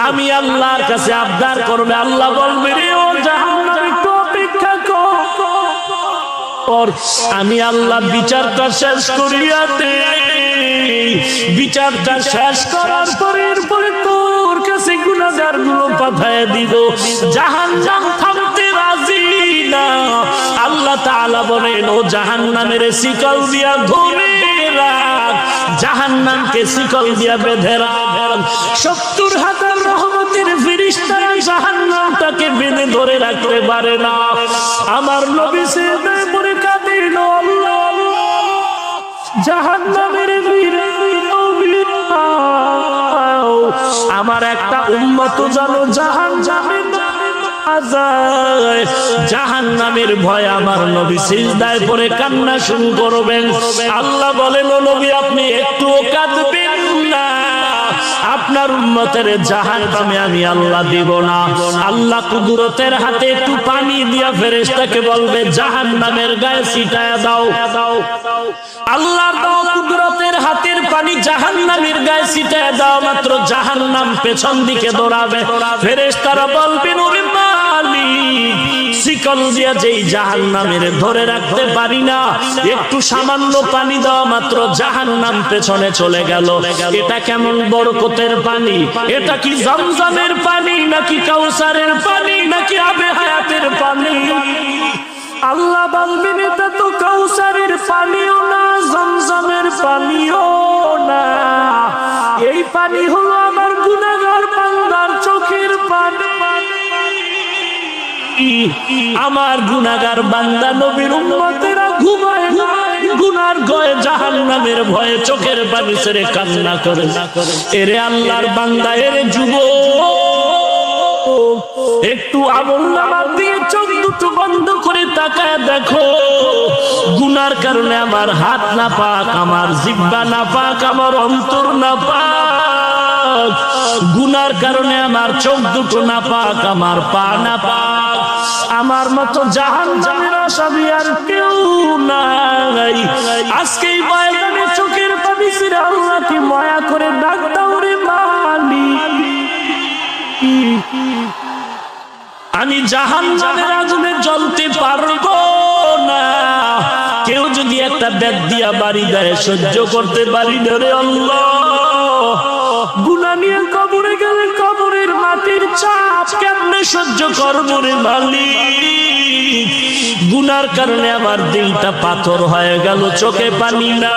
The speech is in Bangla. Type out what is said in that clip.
আমি আল্লাহর কাছে আবদার করবে, আল্লাহ বলবে রে ও জাহান্নাম একটু অপেক্ষা কর, আমি আল্লাহ বিচারটা শেষ করিয়া দে। বিচারটা শেষ করার পরে এরপরে তোর কাছে গুনাহগার গুলো পাঠায় দিব। জাহান্নাম থামতে রাজি না। আল্লাহ তাআলা বলেন ও জাহান্নামের শিকল দিয়া ধরে রাখ, জাহান্নামকে শিকল দিয়া বেঁধে রাখ। 70,000 রহমতের ফেরেশতারা জাহান্নামটাকে বেঁধে ধরে রাখতে পারে না। আমার নবী সিজদায় পড়ে কাঁদেন, আল্লাহ জাহান্নামের আমার একটা উম্মত যেন জাহান্নামে না যায়। জাহান্নামের ভয় আমার নবী সিজদায় পড়ে কান্না শুরু করবেন। আল্লাহ বলেন ও নবী আপনি একটুও কাঁদবেন না, আপনার উম্মতের জাহান্নামে আমি আল্লাহ দিব না। আল্লাহ কুদরতের হাতে একটু পানি দিয়া ফেরেশতাকে বলবে জাহান্নামের গায়ে ছিটায়া দাও। আল্লাহর দাও কুদরতের হাতের পানি জাহান্নামের গায়ে ছিটায়া দাও, মাত্র জাহান্নাম পেছন দিকে দৌড়াবে। ফেরেশতারা বলবেন ওরে মালিক, শিকল দিয়া যেই জাহান্নামের ধরে রাখতে পারি না, একটু সামান্য পানি দেওয়া মাত্র জাহান্নাম পেছনে চলে গেল। এটা কেমন বরকতের পানি? এটা কি জমজমের পানি নাকি কাউসারের পানি নাকি আবে হায়াতের পানি? আল্লাহ বলবেন এটা তো কাউসারের পানিও না, জমজমের পানিও না, এই পানি হলো আমার গুনাহগার বান্দার চোখের পানি। আমার গুনাহগার বান্দা নবীর উম্মতেরা ঘুমায় না, গুনার ভয়ে জাহান্নামের ভয়ে চোখের পানি ছেড়ে কান্না করে। এরে আল্লাহর বান্দা, এরে যুবক, একটু আমলনামা দিয়ে চোখ দুটো বন্ধ করে তাকায় দেখো। গুনার কারণে আমার হাত না পাক, আমার জিহ্বা না পাক, আমার অন্তর না পাক। গুনার কারণে আমার চোখ দুটো না পাক, আমার পা না পাক। আমার মতো জাহান্নামের আসামি আর কেউ নাই। আজকে এই ময়দানে চোখের পানি ছেড়ে আল্লাহকে মায়া করে ডাক দাও রে মালিক, আমি জাহান্নামের আগুনে জ্বলতে পারবো না। কেউ যদি একটা ব্যাগ দিয়া বাড়ি দেয় সহ্য করতে পারি না রে আল্লাহ। গুনাহ নিয়ে কবরে গেলে কবরের মাটির চাপ কেমনে সহ্য করবো রে মালিক? গুনার কারণে আমার দিলটা পাথর হয়ে গেল, চোখে পানি না।